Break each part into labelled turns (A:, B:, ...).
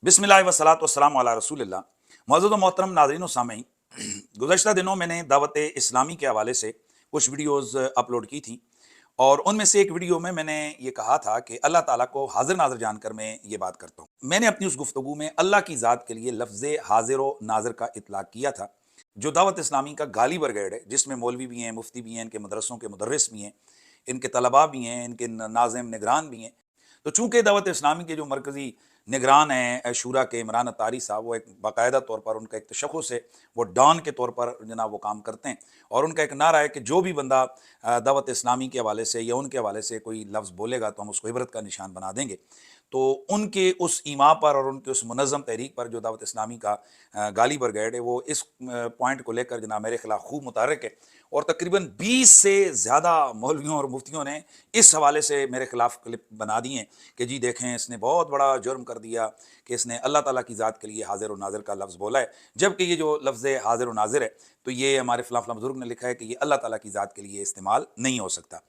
A: बिस्मिल्लाह वस्सलातु वस्सलामु अला रसूलिल्लाह। मौजूद मोहतरम नाज़रीन व सामीन, गुज़श्ता दिनों मैंने दावत इस्लामी के हवाले से कुछ वीडियोज़ अपलोड की थी और उनमें से एक वीडियो में मैंने ये कहा था कि अल्लाह ताला को हाज़िर नाज़िर जानकर मैं ये बात करता हूँ। मैंने अपनी उस गुफ्तगू में अल्लाह की ज़ात के लिए लफ्ज़ हाज़िर व नाज़िर का इतलाक़ किया था, जो दावत इस्लामी का गाली ब्रिगेड है, जिसमें मौलवी भी हैं, मुफ्ती भी हैं, इनके मदरसों के मुदर्रिस भी हैं, इनके तलबा भी हैं, इनके नाज़िम निगरान भी हैं। तो चूँकि दावत इस्लामी के जो मरकज़ी निगरान हैं शूरा के इमरान अत्तारी साहब, वो एक बाकायदा तौर पर उनका एक तशख़्ख़ुस है, वो डॉन के तौर पर जनाब वो काम करते हैं और उनका एक नारा है कि जो भी बंदा दावत इस्लामी के हवाले से या उनके हवाले से कोई लफ्ज़ बोलेगा तो हम उसको इबरत का निशान बना देंगे। तो उनके उस ईमा पर और उनके उस मुनज़्ज़म तहरीक पर जो दावत इस्लामी का गाली ब्रिगेड है, वो इस पॉइंट को लेकर जनाब मेरे ख़िलाफ़ खूब मुतहर्रिक है और तकरीबन 20 से ज़्यादा मौलवियों और मुफ्तियों ने इस हवाले से मेरे ख़िलाफ़ क्लिप बना दी हैं कि जी देखें, इसने बहुत बड़ा जुर्म कर दिया कि इसने अल्लाह ताला की ज़ात के लिए हाज़िर व नाज़िर का लफ्ज़ बोला है, जबकि ये जो लफ्ज़ हाज़िर व नाज़िर है तो ये हमारे फ़लाँ फ़लाँ बुज़ुर्ग ने लिखा है कि ये अल्लाह ताला की ज़ात के लिए इस्तेमाल नहीं हो सकता।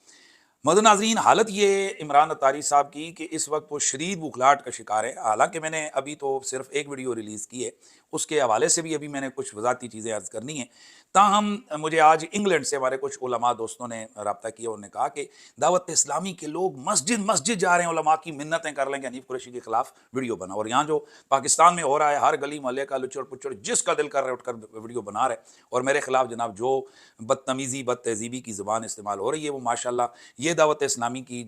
A: मदन नाज़रीन, हालत ये इमरान अत्तारी साहब की कि इस वक्त वो शदीद बुखलाहट का शिकार है। हालांकि मैंने अभी तो सिर्फ एक वीडियो रिलीज़ की है, उसके हवाले से भी अभी मैंने कुछ वज़ाती चीज़ें अर्ज़ करनी है। ताहम मुझे आज इंग्लैंड से हमारे कुछ उलमा दोस्तों ने रब्ता किया, उन्होंने कहा कि दावत इस्लामी के लोग मस्जिद मस्जिद जा रहे हैं, उलमा की मिन्नतें कर लें कि हनीफ कुरैशी के ख़िलाफ़ वीडियो बना, और यहाँ जो पाकिस्तान में हो रहा है, हर गली मोहल्ले का लुच्चड़ पुच्चड़ जिसका दिल कर रहा है उठकर वीडियो बना रहे और मेरे ख़िलाफ़ जनाब जो बदतमीज़ी बदतहज़ीबी की ज़ुबान इस्तेमाल हो रही है, वो माशाअल्लाह ये दावत इस्लामी की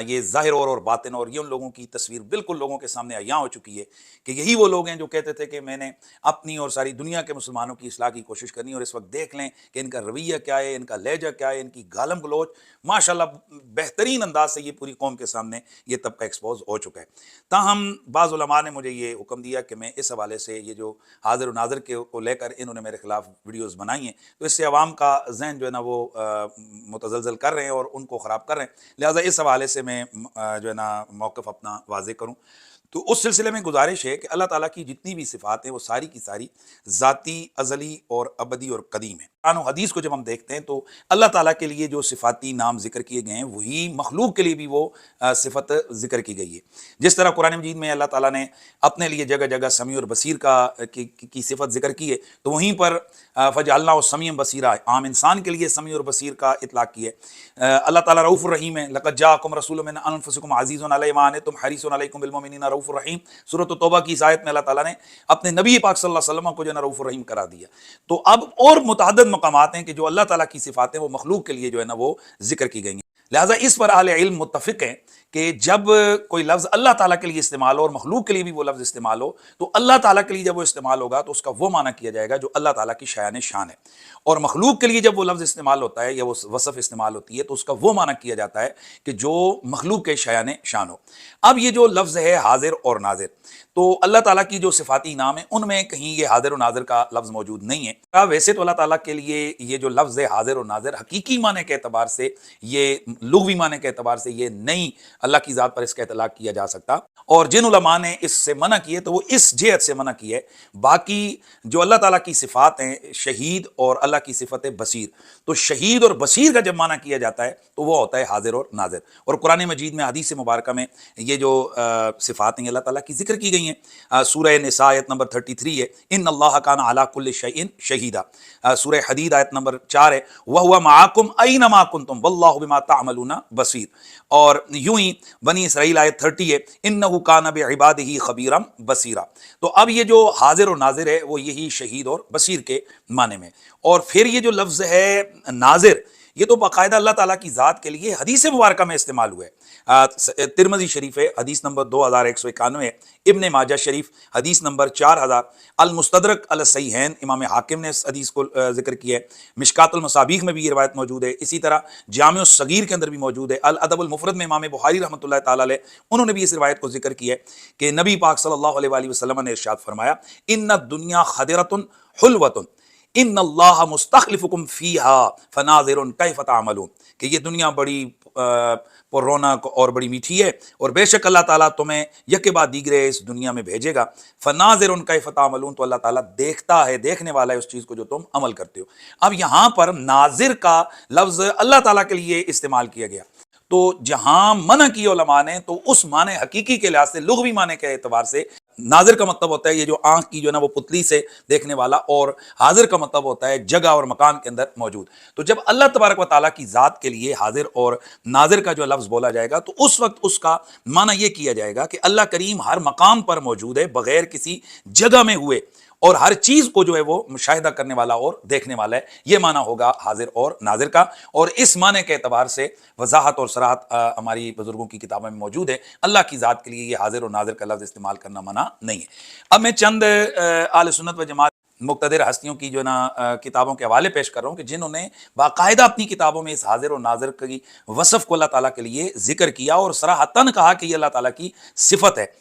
A: ये ज़ाहिर और बातिन और ये उन लोगों की तस्वीर बिल्कुल लोगों के सामने अयां हो चुकी है कि यही वो लोग हैं जो कहते थे कि मैंने अपनी और सारी दुनिया के मुसलमानों की इस्लाह की कोशिश करनी है, और इस वक्त देख लें कि इनका रवैया क्या है, इनका लहजा क्या है, इनकी गालम गलोच माशाअल्लाह बेहतरीन अंदाज से ये पूरी कौम के सामने ये तबका एक्सपोज हो चुका है। ताहम बाज़ उलमा ने मुझे ये हुक्म दिया कि मैं इस हवाले से ये जो हाज़िर व नाज़िर के को लेकर इन्होंने मेरे ख़िलाफ़ वीडियोज़ बनाई हैं, तो इससे अवाम का ज़हन जो है ना वो मुतज़लज़ल कर रहे हैं और उनको ख़राब कर रहे हैं, लिहाजा इस हवाले से मैं जो है ना मौक़िफ़ अपना वाज़ेह करूँ। तो उस सिलसिले में गुजारिश है कि अल्लाह ताला की जितनी भी सिफ़ात हैं वो सारी की सारी ज़ाती, अज़ली और अबदी और कदीम है। कुरान और हदीस को जब हम देखते हैं तो अल्लाह ताला के लिए जो सिफ़ाती नाम ज़िक्र किए गए हैं वही मखलूक के लिए भी वो सिफ़त ज़िक्र की गई है। जिस तरह कुरान मजीद में अल्लाह ताला ने अपने लिए जगह जगह समी और बसीर की सिफ़त ज़िक्र की है, तो वहीं पर फ़जअल्नाहु समीअन बसीरा आम इंसान के लिए समी और बसीर का इतलाक़ किया है। अल्लाह ताला रऊफ़ुर रहीम है, लक़द जाअकुम रसूलुम मिन अनफुसिकुम अज़ीज़ुन अलैहि मा अनित्तुम हरीसुन अलैकुम बिल मुमिनीना रऊफ़ुर रहीम। सूरत तौबा की इस आयत में अल्लाह ताला ने अपने नबी पाक सल्लल्लाहु अलैहि वसल्लम को जो है ना रऊफ़ुर रहीम करार दिया। तो अब और मुतअद्दिद मकामात हैं कि जो अल्लाह ताला की सिफ़ातें वो मखलूक के लिए जो है ना वो ज़िक्र की गई हैं। लिहाजा इस पर अहले इल्म मुत्तफ़िक़ हैं कि जब कोई लफ्ज़ अल्लाह ताला के लिए इस्तेमाल हो और मखलूक के लिए भी वो लफ्ज़ इस्तेमाल हो, तो अल्लाह ताला के लिए जब वो इस्तेमाल होगा तो उसका वो माना किया जाएगा जो अल्लाह ताला की शान शान है, और मखलूक के लिए जब वो लफ्ज़ इस्तेमाल होता है या वो वसफ़ इस्तेमाल होती है तो उसका वो माना किया जाता है कि जो मखलूक के शान शान हो। अब ये जो लफ्ज़ है हाज़िर और नाज़िर, तो अल्लाह ताला की जो सिफ़ाती नाम है उनमें कहीं ये हाज़िर और नाज़िर का लफ्ज़ मौजूद नहीं है। वैसे तो अल्लाह ताला के लिए ये जो लफ्ज़ है हाज़िर और नाज़िर हकीकी माने के एतबार से, ये लुग़वी माने के एतबार से ये नहीं अल्लाह की ज़ात पर इसका इतलाक़ किया जा सकता, और जिन उलमा ने इससे मना किए तो वो इस जेहत से मना किया है। बाकी जो अल्लाह ताला की सिफ़ात हैं शहीद और अल्लाह की सिफ़त है बसीर, तो शहीद और बसीर का जब माना किया जाता है तो वो होता है हाज़िर और नाज़िर। और कुरान मजीद में हदीस मुबारक में ये जो सिफ़ात हैं अल्लाह ताला की ज़िक्र की गई हैं। सूरह निसा आयत नंबर 33 है, इन्नल्लाह काना अला कुल्लि शैइन शहीदा। सूरह हदीद आयत नंबर 4 है, व हुवा मआकुम ऐनमा कुंतुम वल्लाहु बिमा तअमलूना बसीर। और यूं ही बनी इसराइल आयत 30 है, इन्नहु काना बिइबादिही खबीरम बसीरा। तो अब ये जो हाज़िर और नाज़िर है वो यही शहीद और बसीर के माने में। और फिर ये जो लफ्ज़ है नाज़िर, ये तो बाकायदा अल्लाह ताला की ज़ात के लिए हदीस मुबारक में इस्तेमाल हुआ है। तिरमिज़ी शरीफ है हदीस नंबर 2191, इब्न माजा शरीफ हदीस नंबर 4000, अल मुस्तदरक अल सहीहैन इमाम हाकिम ने इस हदीस को जिक्र किया है। मिशकातुल मसाबीह में भी ये रिवायत मौजूद है, इसी तरह जामिउस सगीर के अंदर भी मौजूद है। अल अदबुल मुफरद में इमाम बुखारी रहमतुल्लाह ताला अलैह उन्होंने भी इस रिवायत को जिक्र किया है कि नबी पाक सल्लल्लाहु अलैहि वसल्लम ने इरशाद फरमाया, इन्ना दुनिया खदिरतुन हुल्वतुन इन्नल्लाह मुस्तखलिफुकुम फीहा फनाज़िरुन कैफ़ तअमलून, कि ये दुनिया बड़ी रौनक और बड़ी मीठी है और बेशक अल्लाह ताला तुम्हें यके बाद दीगरे इस दुनिया में भेजेगा। फनाज़िरुन कैफ़ तअमलून, तो अल्लाह ताला देखता है, देखने वाला है उस चीज़ को जो तुम अमल करते हो। अब यहाँ पर नाज़िर का लफ्ज़ अल्लाह ताला के लिए इस्तेमाल किया गया, तो जहां मना किया उलमा ने तो उस माने हकीकी के लिहाज से लुग़वी माने के एतबार से नाज़िर का मतलब होता है ये जो आंख की जो है ना वो पुतली से देखने वाला, और हाजिर का मतलब होता है जगह और मकान के अंदर मौजूद। तो जब अल्लाह तबारक व तआला की ज़ात के लिए हाजिर और नाज़िर का जो लफ्ज़ बोला जाएगा तो उस वक्त उसका माना यह किया जाएगा कि अल्लाह करीम हर मकाम पर मौजूद है बग़ैर किसी जगह में हुए, और हर चीज़ को जो है वो मुशाहिदा करने वाला और देखने वाला है। ये माना होगा हाजिर और नाजिर का, और इस माने के एतबार से वजाहत और सराहत हमारी बुजुर्गों की किताबों में मौजूद है। अल्लाह की ज़ात के लिए ये हाजिर और नाजिर का लफ्ज़ इस्तेमाल करना मना नहीं है। अब मैं चंद आले सुन्नत व जमात मुक़्तदिर हस्तियों की जो है ना किताबों के हवाले पेश कर रहा हूँ कि जिन्होंने बाकायदा अपनी किताबों में इस हाजिर और नाजिर की वसफ़ को अल्लाह ताला के लिए ज़िक्र किया और सराहतन कहा कि ये अल्लाह ताला की सिफ़त है।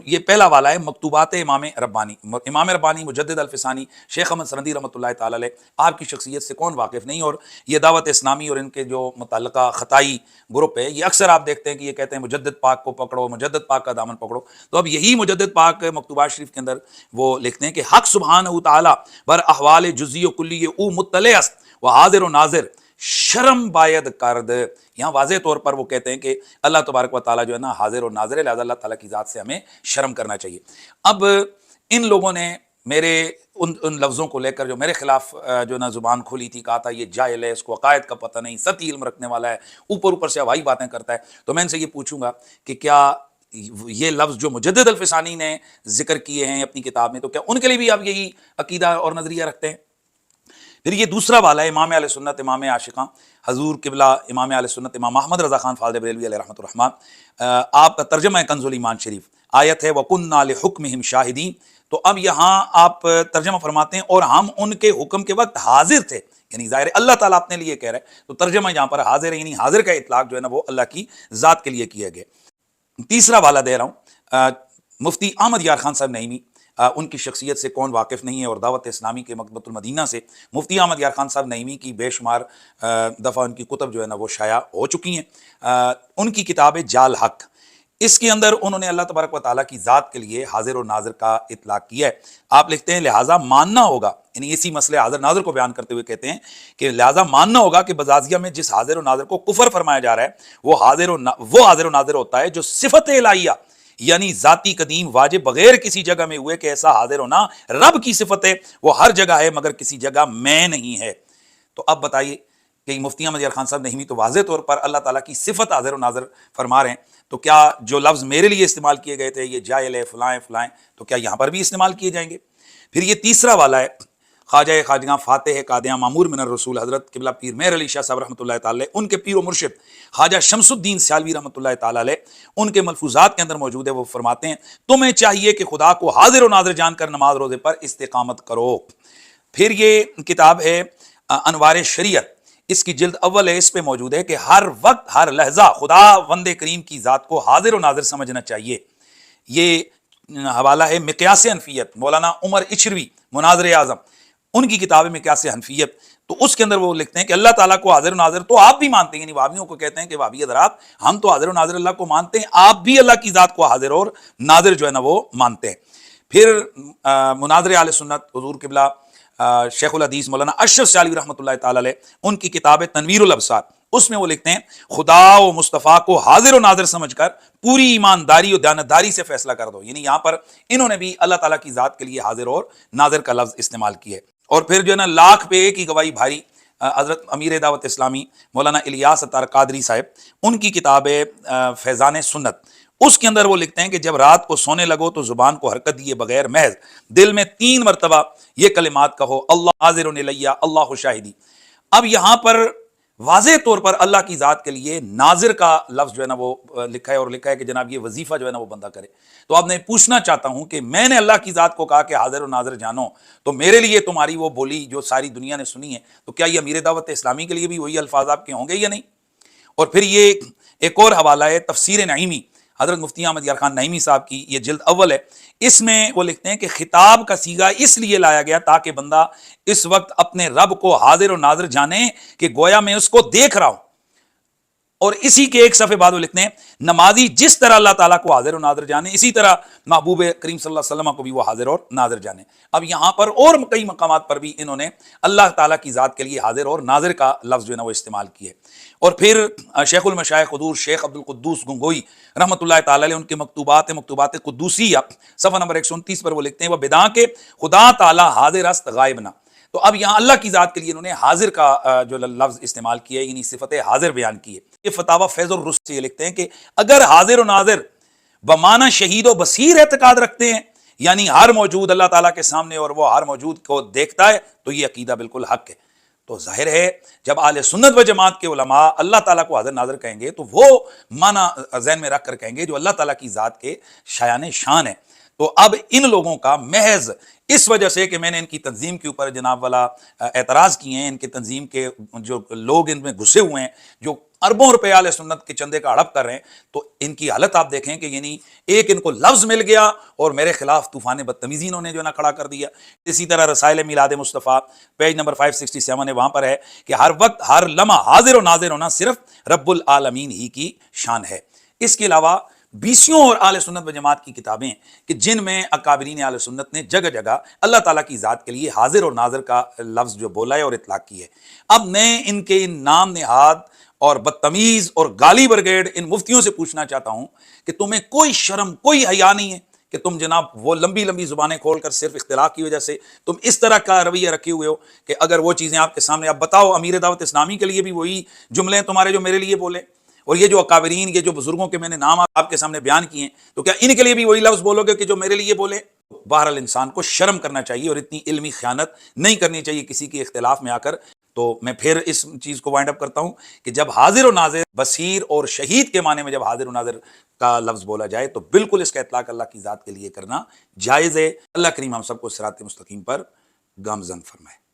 A: ये पहला वाला है मकतूबात इमाम रब्बानी। इमाम रब्बानी मुजद्दिद अल-फ़िसानी शेख अहमद सरंदी रहमतुल्लाहि तआला अलैह, आपकी शख्सियत से कौन वाकिफ़ नहीं, और ये दावत इस्लामी और इनके जो मुतल्लका ख़ताई ग्रुप है, ये अक्सर आप देखते हैं कि ये कहते हैं मुजद्दिद पाक को पकड़ो, मुजद्दिद पाक का दामन पकड़ो। तो अब यही मुजद्दिद पाक मकतूबात शरीफ के अंदर वो लिखते हैं कि हक़ सुब्हानहू तआला बर अहवाल जुज़ी व कुल्ली ऊ मुत्तले अस्त व हाज़िर व नाज़िर शर्म बायद कर्द। यहाँ वाज़ेह तौर पर वो कहते हैं कि अल्लाह तबारक व तआला जो है ना हाजिर और नाज़िर है, लिहाज़ा अल्लाह ताला की ज़ात से हमें शर्म करना चाहिए। अब इन लोगों ने मेरे उन लफ्ज़ों को लेकर जो मेरे खिलाफ जो ना ज़ुबान खोली थी, कहा था ये जाहिल है, इसको अकायद का पता नहीं, सती इल्म रखने वाला है, ऊपर ऊपर से हवाई बातें करता है। तो मैं इनसे ये पूछूंगा कि क्या ये लफ्ज़ जो मुजद्दिद अल-फ़िसानी ने जिक्र किए हैं अपनी किताब में, तो क्या उनके लिए भी आप यही अकीदा और नज़रिया रखते हैं? फिर ये दूसरा वाला है इमाम अहले सुन्नत इमाम आशिक़ां हज़ूर क़िबला इमाम अहले सुन्नत इमाम अहमद रज़ा ख़ान फ़ाज़िल बरेलवी अलैहि रहमतुर रहमान। आपका तर्जुमा है कंज़ुल ईमान शरीफ, आयत है वकुन्ना लिहुक्मिहिम शाहिदीन। तो अब यहाँ आप तर्जुमा फरमाते हैं और हम उनके हुक्म के वक्त हाजिर थे, यानी ज़ाहिर अल्लाह ताला अपने लिए कह रहा है, तो तर्जुमा यहाँ पर हाजिर है, यानी हाजिर का इतलाक़ जो है ना वो अल्लाह की ज़ात के लिए किया गया। तीसरा वाला दे रहा हूँ मुफ्ती अहमद यार खान साहब नईमी, उनकी शख्सियत से कौन वाकिफ़ नहीं है, और दावत इस्लामी के मकतबतुल मदीना से मुफ्ती अहमद यार खान साहब नईमी की बेशुमार दफ़ा उनकी कुतब जो है ना वो शाया हो चुकी हैं। उनकी किताब है जाल हक, इसके अंदर उन्होंने अल्लाह तबारक व तआला की ज़ात के लिए हाजिर और नाज़िर का इतलाक़ किया है। आप लिखते हैं लिहाजा मानना होगा, यानी इसी मसले हाजिर नाज़िर को बयान करते हुए कहते हैं कि लिहाजा मानना होगा कि बजाज़िया में जिस हाजिर और नाज़िर को कुफर फरमाया जा रहा है वो हाजिर और नाज़िर होता है जो सिफ़त इलाहिया यानी ज़ाती कदीम वाजिब बगैर किसी जगह में हुए कि ऐसा हाजिर होना रब की सिफत है, वो हर जगह है मगर किसी जगह में नहीं है। तो अब बताइए कि मुफ्ती अहमद यार खान साहब नईमी तो वाज़ेह तौर पर अल्लाह ताला की सिफत हाजिर और नाज़िर फरमा रहे हैं, तो क्या जो लफ्ज़ मेरे लिए इस्तेमाल किए गए थे ये जाहिल है फ़लाएँ फ़लाएँ, तो क्या यहाँ पर भी इस्तेमाल किए जाएंगे? फिर ये तीसरा वाला है ख्वाजा खाजगा फ़ातेह कादियाँ मामूर मिनर रसूल हज़रत क़िबला पीर मेहर अली शाह साहब रहमतुल्लाहि तआला अलैह, उनके पीर व मुर्शिद ख्वाजा शमसुद्दीन सियालवी रहमतुल्लाहि तआला अलैह, उनके मलफूज़ात के अंदर मौजूद है। वो फरमाते हैं तुम्हें चाहिए कि खुदा को हाजिर व नाज़िर जानकर नमाज रोज़े पर इस्तिक़ामत करो। फिर ये किताब है अनवार शरीयत, इसकी जिल्द अव्वल है, इस पे मौजूद है कि हर वक्त हर लहजा खुदा वंदे करीम की ज़ात को हाजिर व नाज़िर समझना चाहिए। ये हवाला है मिक़यास हनफियत, मौलाना उमर इचरवी मुनाज़िर आज़म, उनकी किताब है मिक़यास हनफियत। तो उसके अंदर वो लिखते हैं कि अल्लाह ताला को हाजिर नाज़िर तो आप भी मानते हैं, यानी वाबियों को कहते हैं कि वाबी हज़रात हम तो हाजिर नाज़िर अल्लाह को मानते हैं, आप भी अल्लाह की ज़ात को हाजिर और नाज़िर जो है ना वो मानते हैं। फिर मुनाज़िर आले सुन्नत हुज़ूर क़िबला शेखुल हदीस मौलाना अशरफ सियालवी रहमतुल्लाहि तआला अलैह, उनकी किताब है तनवीरुल अब्सार, उसमें वो लिखते हैं खुदा व मुस्तफ़ा को हाजिर और नाज़िर समझकर पूरी ईमानदारी और दयानतदारी से फैसला कर दो। यानी यहाँ पर इन्होंने भी अल्लाह ताला की ज़ात के लिए हाजिर और नाज़िर का लफ्ज़ इस्तेमाल किया है। और फिर जो है ना लाख पे एक ही गवाही भारी हज़रत अमीर दावत इस्लामी मौलाना इलियास अत्तार कादरी साहब, उनकी किताब है फैज़ान सुन्नत, उसके अंदर वो लिखते हैं कि जब रात को सोने लगो तो जुबान को हरकत दिए बगैर महज दिल में 3 मरतबा ये कलिमात कहो अल्लाह हाज़िरुन इलैया अल्लाहु शाहिदी। अब यहाँ पर वाज़ेह तौर पर अल्लाह की ज़ात के लिए नाज़िर का लफ्ज़ जो है ना वो लिखा है, और लिखा है कि जनाब ये वजीफ़ा जो है ना वो बंदा करे। तो अब मैं पूछना चाहता हूँ कि मैंने अल्लाह की ज़ात को कहा कि हाज़िर और नाज़िर जानो, तो मेरे लिए तुम्हारी वो बोली जो सारी दुनिया ने सुनी है, तो क्या ये अमीर दावत इस्लामी के लिए भी वही अल्फाज आपके होंगे या नहीं? और फिर ये एक और हवाला है तफसीर नईमी, हज़रत मुफ्ती अहमद यार खान नईमी साहब की ये जिल्द अव्वल है, इसमें वो लिखते हैं कि खिताब का सीगा इसलिए लाया गया ताकि बंदा इस वक्त अपने रब को हाजिर और नाज़िर जाने कि गोया मैं उसको देख रहा हूं। اور اسی کے ایک صفحے بعد وہ لکھتے ہیں نمازی جس طرح اللہ تعالیٰ کو حاضر و ناظر جانے اسی طرح محبوب کریم صلی اللہ علیہ وسلم کو بھی وہ حاضر اور ناظر جانے۔ اب یہاں پر اور کئی مقامات پر بھی انہوں نے اللہ تعالیٰ کی ذات کے لیے حاضر اور ناظر کا لفظ جو ہے نا وہ استعمال کیے۔ اور پھر شیخ المشائخ حضور شیخ عبد القدوس گنگوئی رحمۃ اللہ تعالیٰ علیہ ان کے مکتوبات قدوسیہ صفحہ نمبر 129 پر وہ لکھتے ہیں وہ بداں کے خدا تعالیٰ حاضر است غائب نہ۔ تو اب یہاں اللہ کی ذات کے لیے انہوں نے حاضر کا جو لفظ استعمال کیا ہے، یعنی صفت حاضر بیان کی ہے۔ یہ فتاوی فیض الرس سے یہ لکھتے ہیں کہ اگر حاضر و ناظر بمعنی شہید و بصیر اعتقاد رکھتے ہیں، یعنی ہر موجود اللہ تعالیٰ کے سامنے اور وہ ہر موجود کو دیکھتا ہے، تو یہ عقیدہ بالکل حق ہے۔ تو ظاہر ہے جب اہل سنت و جماعت کے علماء اللہ تعالیٰ کو حاضر ناظر کہیں گے تو وہ معنی ذہن میں رکھ کر کہیں گے جو اللہ تعالیٰ کی ذات کے شایان شان ہے۔ تو اب ان لوگوں کا محض اس وجہ سے کہ میں نے ان کی تنظیم کے اوپر جناب والا اعتراض کیے ہیں، ان کی تنظیم کے جو لوگ ان میں گھسے ہوئے ہیں جو اربوں روپے اہل سنت کے چندے کا ہڑپ کر رہے ہیں، تو ان کی حالت آپ دیکھیں کہ یعنی ایک ان کو لفظ مل گیا اور میرے خلاف طوفان بدتمیزی انہوں نے جو ہے نا کھڑا کر دیا۔ اسی طرح رسائل میلاد مصطفیٰ پیج نمبر 567 ہے، وہاں پر ہے کہ ہر وقت ہر لمحہ حاضر و ناظر ہونا صرف رب العالمین ہی کی شان ہے۔ اس کے علاوہ بیسیوں اور اہل سنت و جماعت کی کتابیں کہ جن میں اکابرین اہل سنت نے جگہ جگہ اللہ تعالیٰ کی ذات کے لیے حاضر اور ناظر کا لفظ جو بولا ہے اور اطلاق کی ہے۔ اب میں ان کے ان نام نہاد اور بدتمیز اور گالی برگیڈ ان مفتیوں سے پوچھنا چاہتا ہوں کہ تمہیں کوئی شرم کوئی حیا نہیں ہے کہ تم جناب وہ لمبی لمبی زبانیں کھول کر صرف اختلاف کی وجہ سے تم اس طرح کا رویہ رکھے ہوئے ہو کہ اگر وہ چیزیں آپ کے سامنے آپ بتاؤ امیر دعوت اسلامی کے لیے بھی وہی جملے ہیں تمہارے جو میرے لیے بولے، اور یہ جو اکابرین یہ جو بزرگوں کے میں نے نام آپ کے سامنے بیان کیے ہیں تو کیا ان کے لیے بھی وہی لفظ بولو گے کہ جو میرے لیے بولے؟ بہرحال انسان کو شرم کرنا چاہیے اور اتنی علمی خیانت نہیں کرنی چاہیے کسی کے اختلاف میں آ کر۔ تو میں پھر اس چیز کو وائنڈ اپ کرتا ہوں کہ جب حاضر و ناظر بصیر اور شہید کے معنی میں جب حاضر و ناظر کا لفظ بولا جائے تو بالکل اس کا اطلاق اللہ کی ذات کے لیے کرنا جائز ہے۔ اللہ کریم ہم سب کو صراط مستقیم پر گامزن فرمائے۔